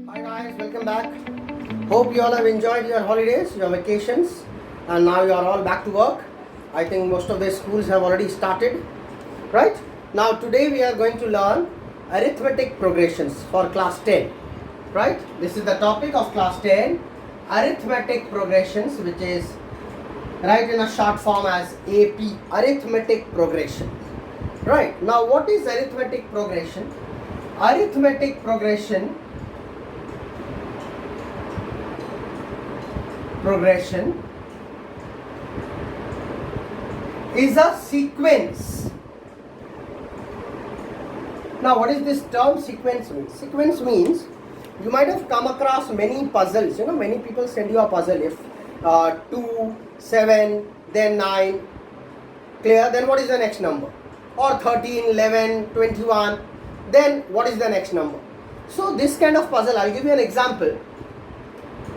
Hi guys, welcome back. Hope you all have enjoyed your holidays, your vacations, and now you are all back to work. I think most of the schools have already started, right? Now today we are going to learn arithmetic progressions for class 10, right? This is the topic of class 10, arithmetic progressions, which is right in a short form as AP, arithmetic progression. Right, now what is arithmetic progression? Arithmetic progression is a sequence. Now what is this term sequence means? Sequence means you might have come across many puzzles. Many people send you a puzzle. If 2, 7, then 9, clear, then what is the next number? Or 13, 11, 21, then what is the next number? So this kind of puzzle, I'll give you an example.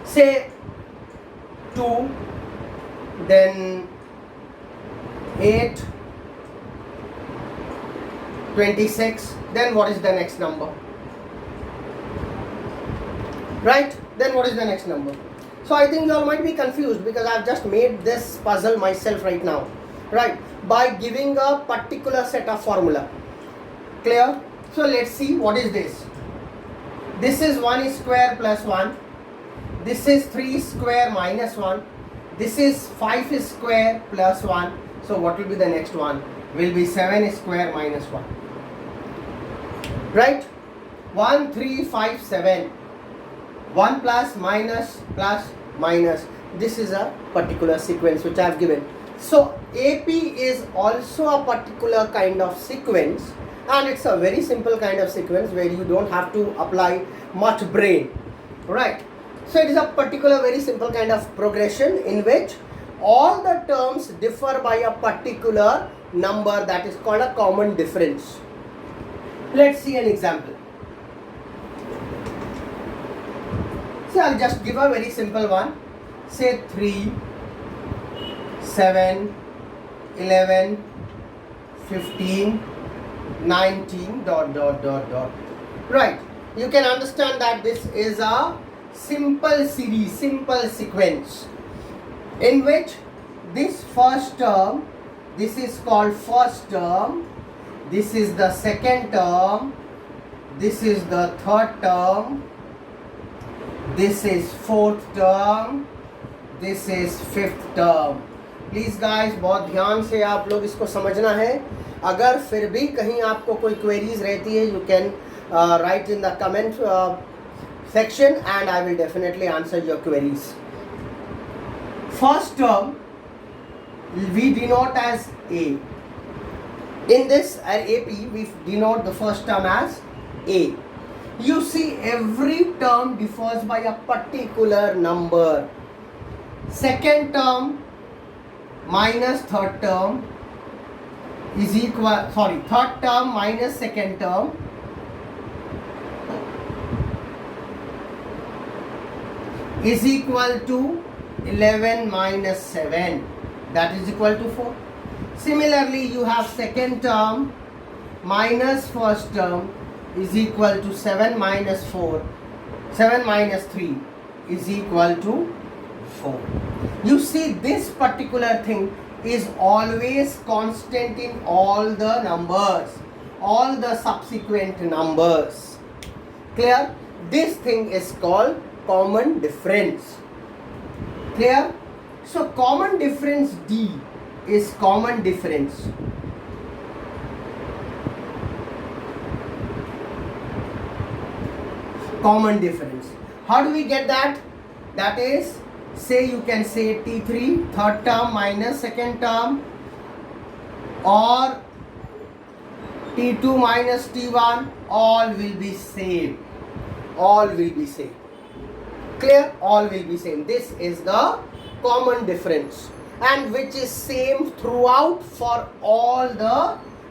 Say 2, then 8, 26, then what is the next number? Right? Then what is the next number? So I think you all might be confused because I've just made this puzzle myself right now. Right? By giving a particular set of formula. Clear? So let's see what is this. This is 1 square plus 1. This is 3 square minus 1. This is 5 square plus 1. So what will be the next one? Will be 7 square minus 1. Right? 1, 3, 5, 7. 1 plus minus plus minus. This is a particular sequence which I have given. So AP is also a particular kind of sequence, and it's a very simple kind of sequence where you don't have to apply much brain. Right? So it is a particular very simple kind of progression in which all the terms differ by a particular number that is called a common difference. Let's see an example. So I'll just give a very simple one. Say 3, 7, 11, 15, 19, dot, dot, dot, dot. Right. You can understand that this is a simple series, simple sequence in which this first term, this is called first term, this is the second term, this is the third term, this is fourth term, this is fifth term. Please guys बहुत ध्यान से आप लोग इसको समझना है. अगर फिर भी कहीं आपको कोई क्वेरीज रहती है, you can write in the comment section and I will definitely answer your queries. First term we denote as A. In this AP we denote the first term as A. You see every term differs by a particular number. Second term minus third term is equal, third term minus second term is equal to 11 minus 7, that is equal to 4. Similarly, you have second term minus first term is equal to 7 minus 4, 7 minus 3 is equal to 4. You see, this particular thing is always constant in all the numbers, all the subsequent numbers. Clear? This thing is called common difference. Clear? So common difference D is common difference. Common difference. How do we get that? That is, say you can say T3 third term minus second term, or T2 minus T1, all will be same. All will be same. Clear? All will be same. This is the common difference, and which is same throughout for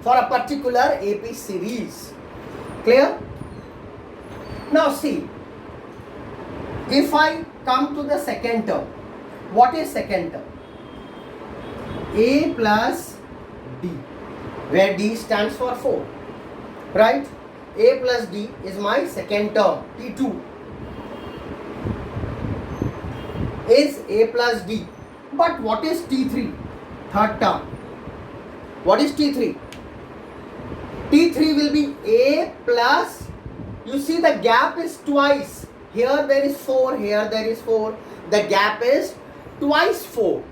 a particular AP series. Clear? Now see, if I come to the second term, what is second term? A plus D, where D stands for 4. Right? A plus D is my second term, T2. is a plus d. But what is T3? Third term. What is T3? T3 will be a plus, you see the gap is twice. Here there is 4, here there is 4. The gap is twice 4.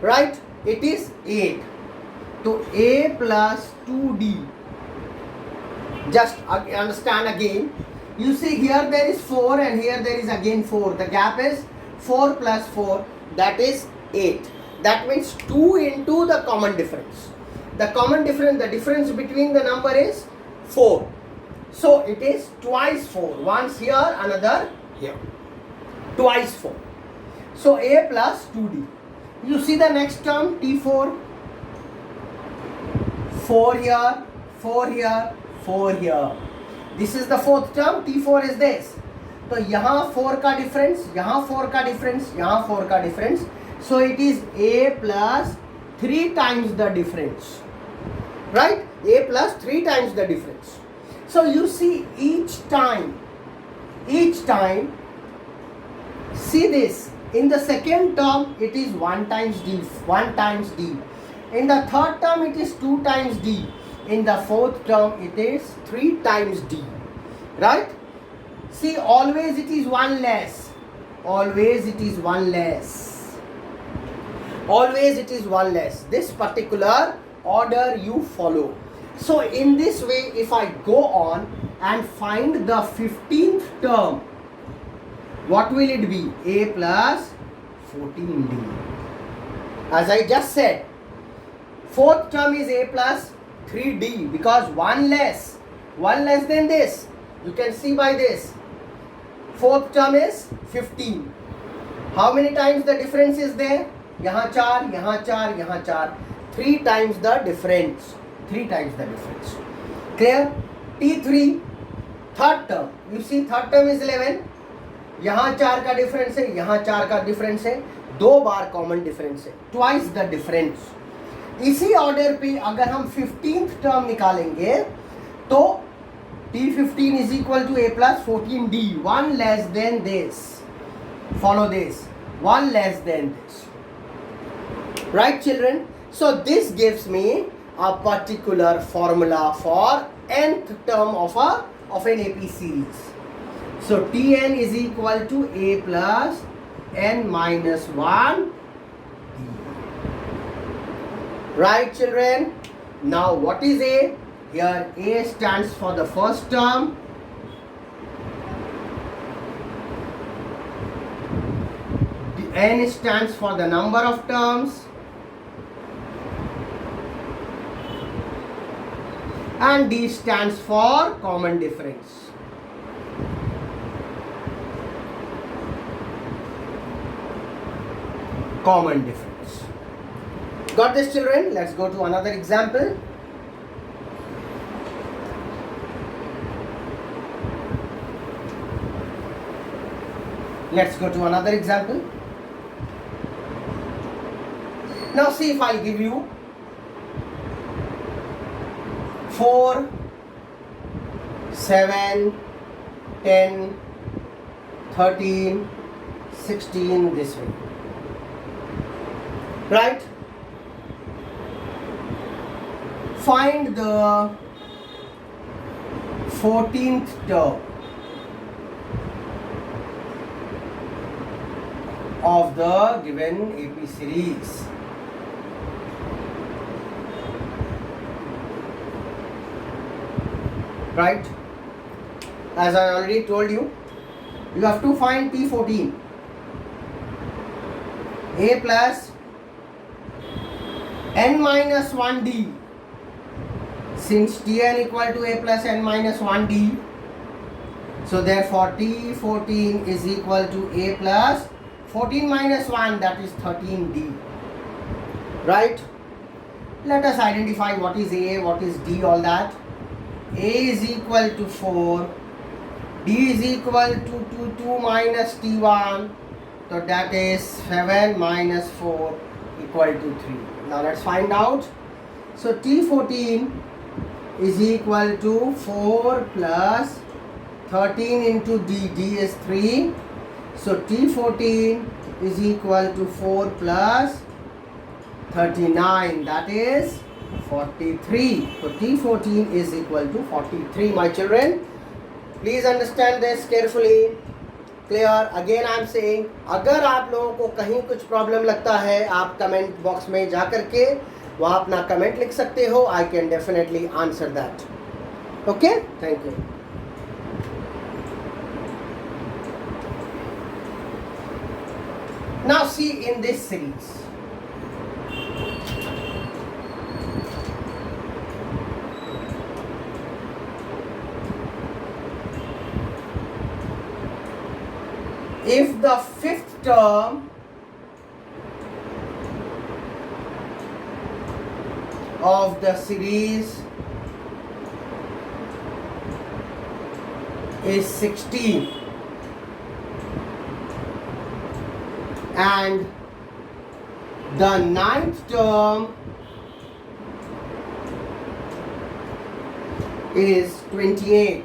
Right? It is 8. So a plus 2d. Just understand again. You see here there is 4 and here there is again 4. The gap is 4 plus 4, that is 8. That means 2 into the common difference. The common difference, the difference between the number is 4. So it is twice 4. Once here, another here. Twice 4. So a plus 2d. You see the next term, T4. 4 here, 4 here, 4 here. This is the fourth term. T4 is this. तो यहाँ 4 का difference, यहाँ 4 का difference, यहाँ 4 का difference. So it is a plus 3 times the difference. Right? A plus 3 times the difference. So you see each time, see this. In the second term, it is 1 times d, 1 times d. In the third term, it is 2 times d. In the fourth term, it is 3 times d. Right? See, always it is 1 less. Always it is 1 less. Always it is 1 less. This particular order you follow. So in this way, if I go on and find the 15th term, what will it be? A plus 14d. As I just said, fourth term is a plus 3d because 1 less than this. You can see by this. Fourth term is 15. How many times the difference is there? यहाँ 4, यहाँ 4, यहाँ 4. 3 times the difference. 3 times the difference. Clear? T3, third term. You see third term is 11. यहाँ 4 का difference है, यहाँ 4 का difference है. 2 बार common difference है. Twice the difference. इसी order पे अगर हम 15th term निकालेंगे तो T15 is equal to a plus 14d. 1 less than this. Follow this. 1 less than this. Right, children? So this gives me a particular formula for nth term of an AP series. So Tn is equal to a plus n minus 1 d. Right, children? Now what is a? Here a stands for the first term. N stands for the number of terms. And D stands for common difference. Common difference. Got this, children? Let's go to another example. Let's go to another example. Now see if I'll give you 4, 7, 10, 13, 16 this way. Right? Find the 14th term of the given AP series. Right? As I already told you, you have to find T14. A plus n minus 1d. Since Tn equal to a plus n minus 1d, so therefore T14 is equal to a plus 14 minus 1, that is 13d. Right? Let us identify what is a, what is d, all that. A is equal to 4, D is equal to 2 minus T1, so that is 7 minus 4 equal to 3. Now let's find out. So T14 is equal to 4 plus 13 into D, D is 3, so T14 is equal to 4 plus 39, that is 43. So T14 is equal to 43, my children. Please understand this carefully. Clear? Again I am saying, अगर आप लोगों को कहीं कुछ problem लगता है, आप comment box में जा करके वहाँ अपना कमेंट लिख सकते हो. I can definitely answer that. Okay? Thank you. Now see in this series. If the fifth term of the series is 16 and the ninth term is 28,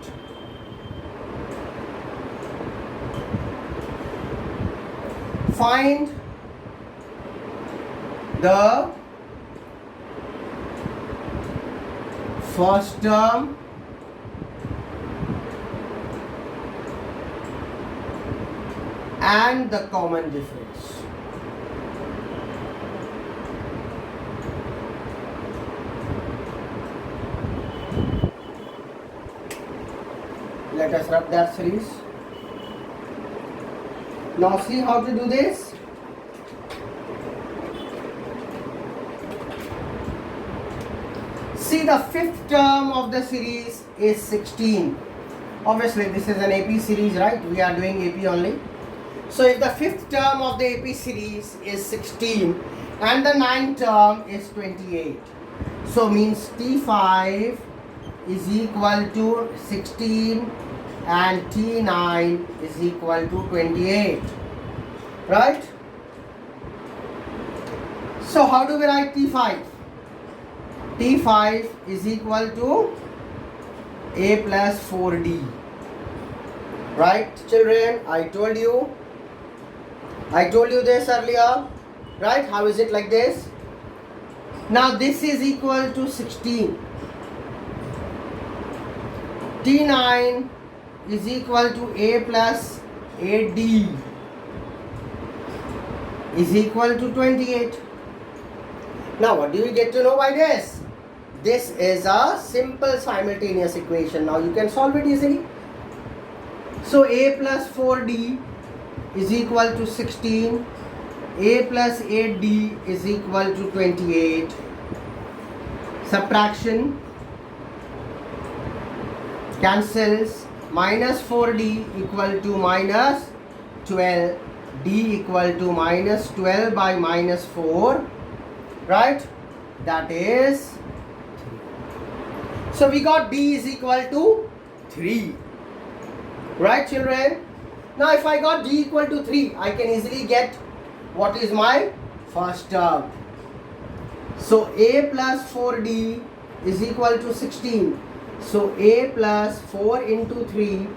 find the first term and the common difference. Let us rub that series. Now see how to do this. See, the fifth term of the series is 16. Obviously this is an AP series, right? We are doing AP only. So if the fifth term of the AP series is 16 and the ninth term is 28, so means T5 is equal to 16 and T9 is equal to 28, right? So how do we write T5? T5 is equal to A plus 4D, right children? I told you this earlier, right? How is it like this? Now this is equal to 16. T9 is equal to A plus 8D is equal to 28. Now what do you get to know by this? This is a simple simultaneous equation. Now you can solve it easily. So A plus 4D is equal to 16. A plus 8D is equal to 28. Subtraction cancels. Minus 4D equal to minus 12. D equal to minus 12 by minus 4. Right? That is 3. So we got D is equal to 3. Right children? Now if I got D equal to 3, I can easily get what is my first term. So A plus 4D is equal to 16. So A plus 4 into 3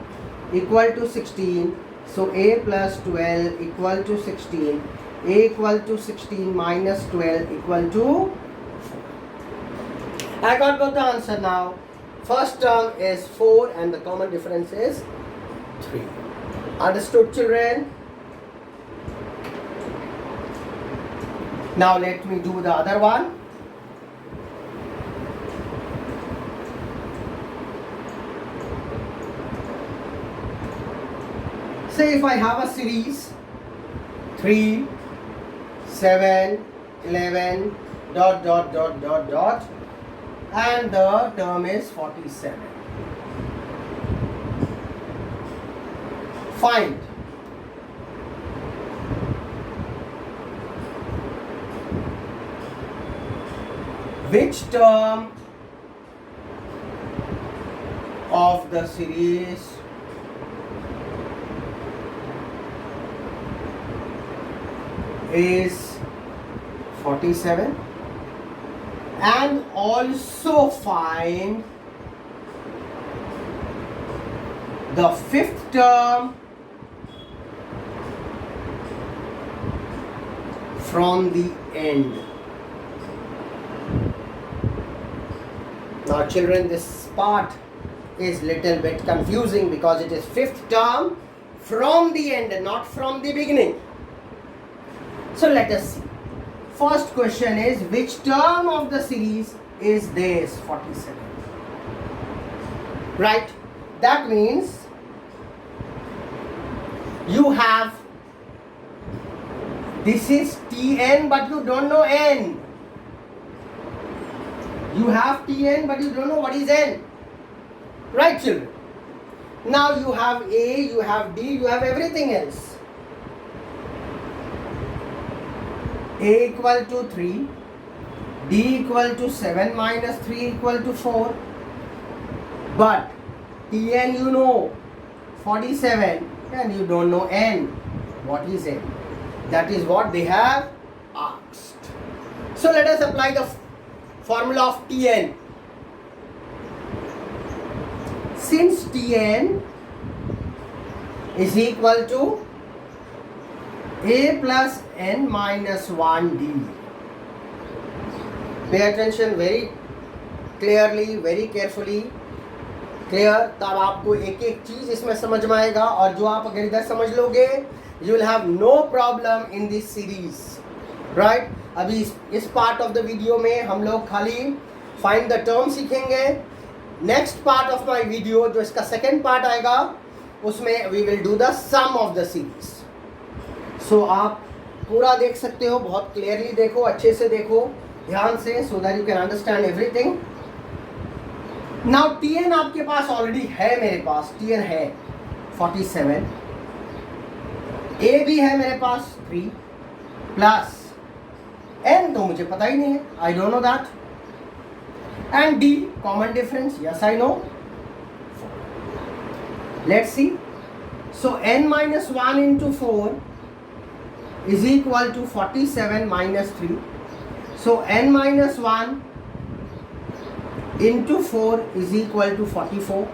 equal to 16. So A plus 12 equal to 16. A equal to 16 minus 12 equal to 4. I got both the answer now. First term is 4 and the common difference is 3. Understood children? Now let me do the other one. Say if I have a series 3, 7, 11, dot, and the term is 47. Find which term of the series is 47, and also find the fifth term from the end. Now children, this part is little bit confusing because it is fifth term from the end and not from the beginning. So let us see. First question is, which term of the series is this 47? Right? That means you have, this is Tn but you don't know n. You have Tn but you don't know what is n. Right children? Now you have A, you have D, you have everything else. A equal to 3, D equal to 7 minus 3 equal to 4. But Tn you know 47 and you don't know n. What is n? That is what they have asked. So let us apply the formula of Tn. Since Tn is equal to A plus n minus 1d. Pay attention very clearly, very carefully. Clear? तब आपको एक एक चीज इसमें समझ में आएगा, और जो आप अगर इधर समझ लोगे you will have no problem in this series. Right? अभी इस part of the video में हम लोग खाली find the term सीखेंगे. Next part of my video, जो इसका second part आएगा, उसमें we will do the sum of the series. So आप पूरा देख सकते हो, बहुत clearly देखो, अच्छे से देखो, ध्यान से, so that you can understand everything. Now Tn आपके पास already है, मेरे पास Tn है 47, A भी है मेरे पास 3 प्लस n तो मुझे पता ही नहीं है, I don't know that. And D, common difference, yes I know. Let's see. So n minus 1 into 4 is equal to 47 minus 3. So n minus 1 into 4 is equal to 44.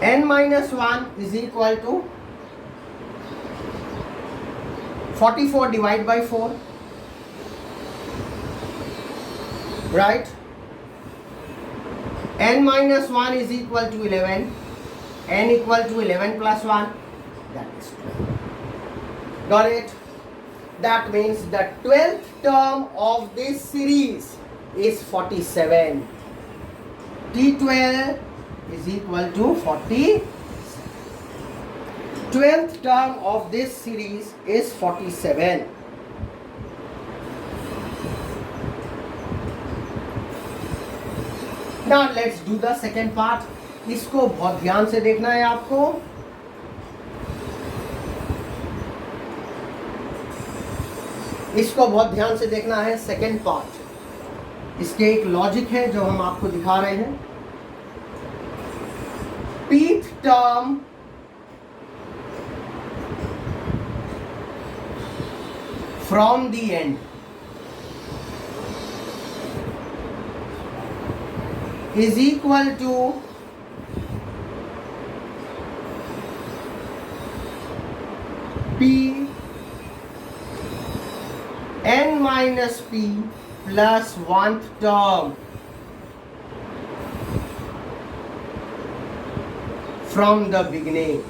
N minus 1 is equal to 44 divided by 4. Right? N minus 1 is equal to 11. N equal to 11 plus 1. That is 12. Got it? That means the 12th term of this series is 47. T12 is equal to 40. 12th term of this series is 47. Now let's do the second part. इसको बहुत ध्यान से देखना है आपको. इसको बहुत ध्यान से देखना है सेकेंड पार्ट. इसके एक लॉजिक है जो हम आपको दिखा रहे हैं. pth term from the end is equal to P n minus P plus 1th term from the beginning.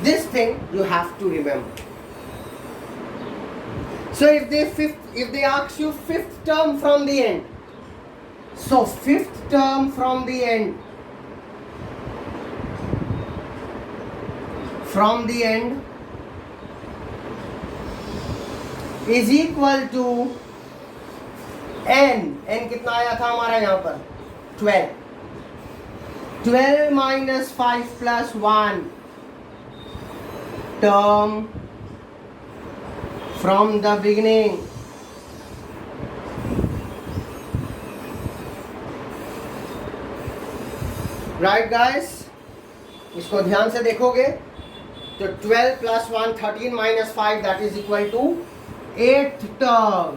This thing you have to remember. So if they ask you fifth term from the end, so fifth term from the end, is equal to n. n कितना आया था हमारा यहाँ पर 12. 12 minus 5 plus 1 term from the beginning. Right guys? इसको ध्यान से देखोगे तो 12 plus 1 13 minus 5 that is equal to 8th term.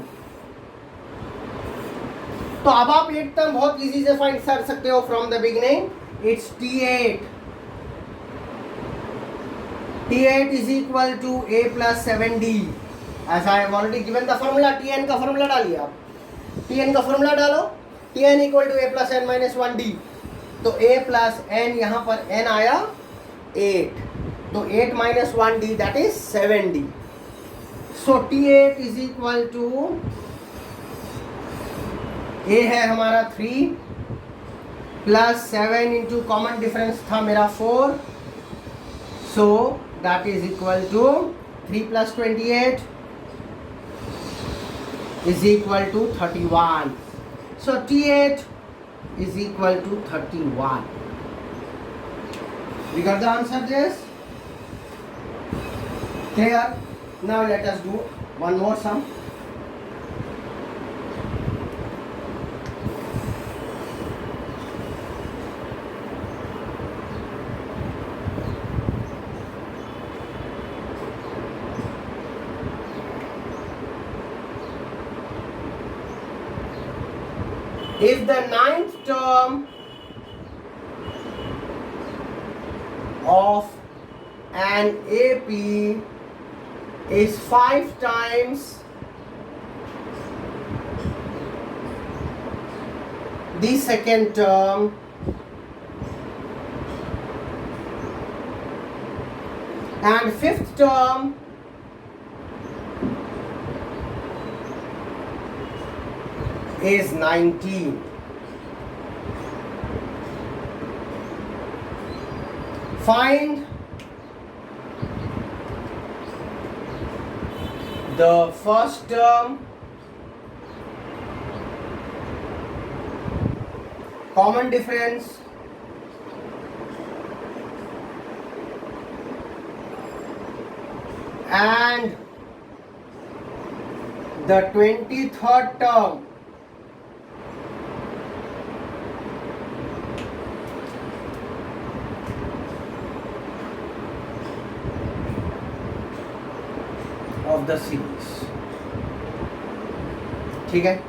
तो अब आप 8th term बहुत इजी से फाइंड कर सकते हो from the beginning. It's T8. T8 is equal to A plus 7D. As I have already given the formula, Tn का formula डालिए आप, Tn का formula डालो, Tn equal to A plus n minus 1D. तो A plus n, यहाँ पर n आया 8, तो 8 minus 1D that is 7D. So T8 is equal to A है हमारा 3 प्लस 7 इंटू कॉमन डिफरेंस था मेरा 4, so that is equal to 3 plus 28 is equal to 31. So T8 is equal to 31. We got the answer, yes? Clear? Now let us do one more sum. If the ninth term of an AP is 5 times the second term and fifth term is 19. Find the first term, common difference, and the 23rd term. Of the series. ठीक है?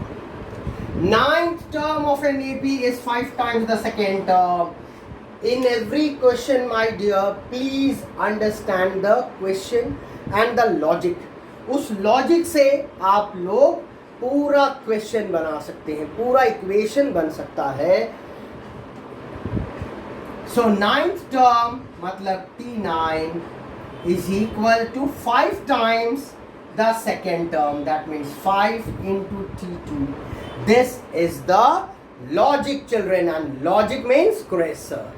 Ninth term of an AP is 5 times the second term. In every question, my dear, please understand the question and the logic. उस logic से आप लोग पूरा question बना सकते हैं, पूरा equation बन सकता है. So ninth term मतलब T9 is equal to 5 times the second term, that means 5 into T2. This is the logic, children, and logic means cursor.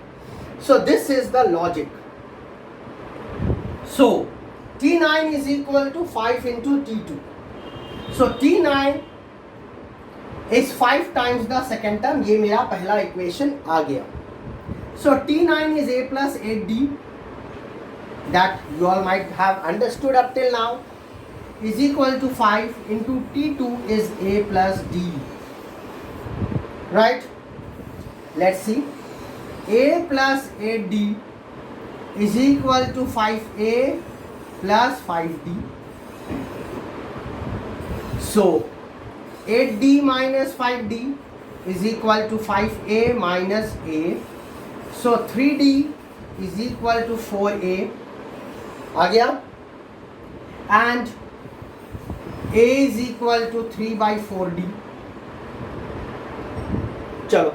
So this is the logic. So T9 is equal to 5 into T2. So T9 is 5 times the second term. ये मेरा पहला equation आ गया. So T9 is A plus 8D, that you all might have understood up till now, is equal to 5 into T2 is A plus D. Right? Let's see. A plus 8D is equal to 5A plus 5D. So 8D minus 5D is equal to 5A minus A. So 3D is equal to 4A. आ गया? And A is equal to 3 by 4D. चलो,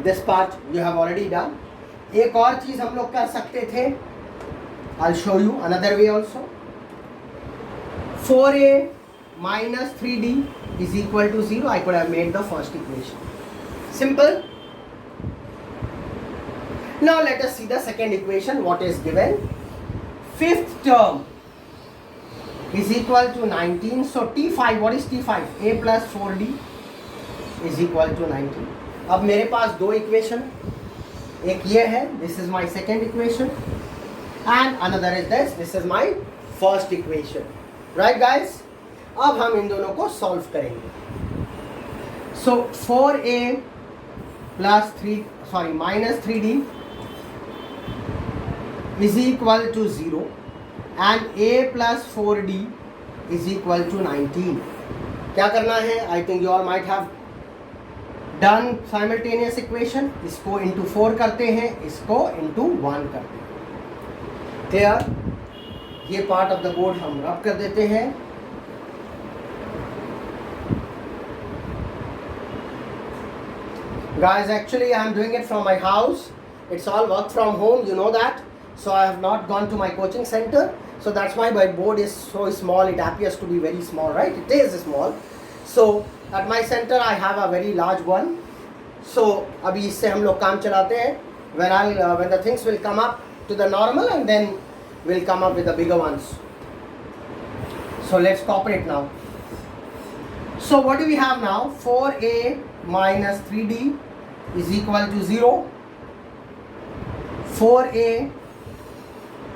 this part you have already done. एक और चीज हम लोग कर सकते थे. I'll show you another way also. 4A minus 3D is equal to 0. I could have made the first equation. Simple. Now let us see the second equation. What is given? Fifth term is equal to 19. So T5, what is T5? A plus 4D is equal to 19. अब मेरे पास दो equation, एक ये है, this is my second equation, and another is this is my first equation. Right guys? अब हम इन दोनों को सॉल्व करेंगे. So 4A plus minus 3D is equal to 0 and A plus 4D is equal to 19. क्या करना है? I think you all might have done simultaneous equation. इसको into 4 करते हैं, इसको into 1 करते हैं. Clear? ये पार्ट ऑफ द बोर्ड हम रब कर देते हैं। Guys, actually I am doing it from my house. It's all work from home, you know that. So I have not gone to my coaching center. So that's why my board is so small. It appears to be very small, right? It is small. So at my center I have a very large one. So अभी इससे हम लोग काम चलाते हैं. When the things will come up to the normal, and then we'll come up with the bigger ones. So let's cooperate now. So what do we have now? 4a minus 3d is equal to 0. 4a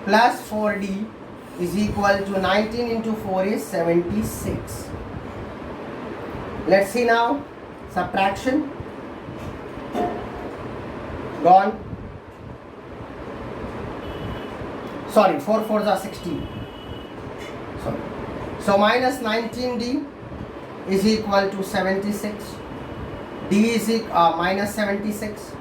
plus 4d is equal to 19 into 4 is 76. Let's see now. Subtraction. Gone. Sorry, 4 4s are 16. Sorry. So minus 19d is equal to 76. D is minus 76.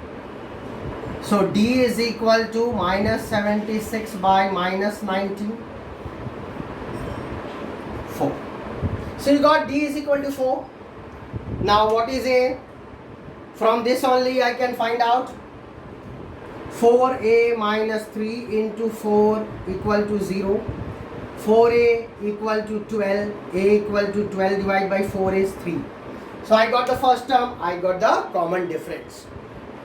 So D is equal to minus 76 by minus 19. 4. So you got D is equal to 4. Now what is A? From this only I can find out. 4a minus 3 into 4 equal to 0. 4a equal to 12. A equal to 12 divided by 4 is 3. So I got the first term, I got the common difference.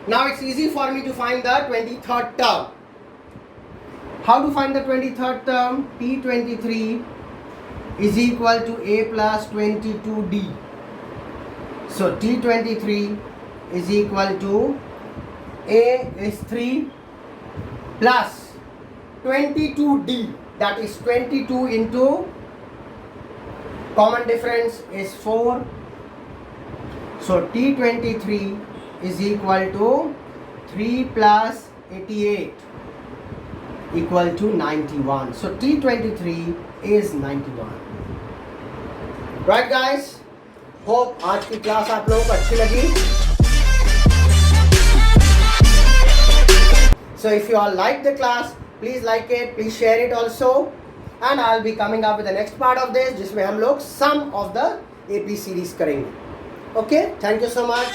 Now it's easy for me to find the 23rd term. How to find the 23rd term? T23 is equal to a plus 22d. So T23 is equal to a is 3 plus 22d, that is 22 into common difference is 4. So T23 is equal to 3 plus 88 equal to 91. So T23 is 91. Right guys? Hope आज की class आप लोगों को अच्छी लगी. So if you all like the class, please like it, please share it also, and I'll be coming up with the next part of this जिसमें हम लोग sum of the AP series करेंगे. Okay, thank you so much.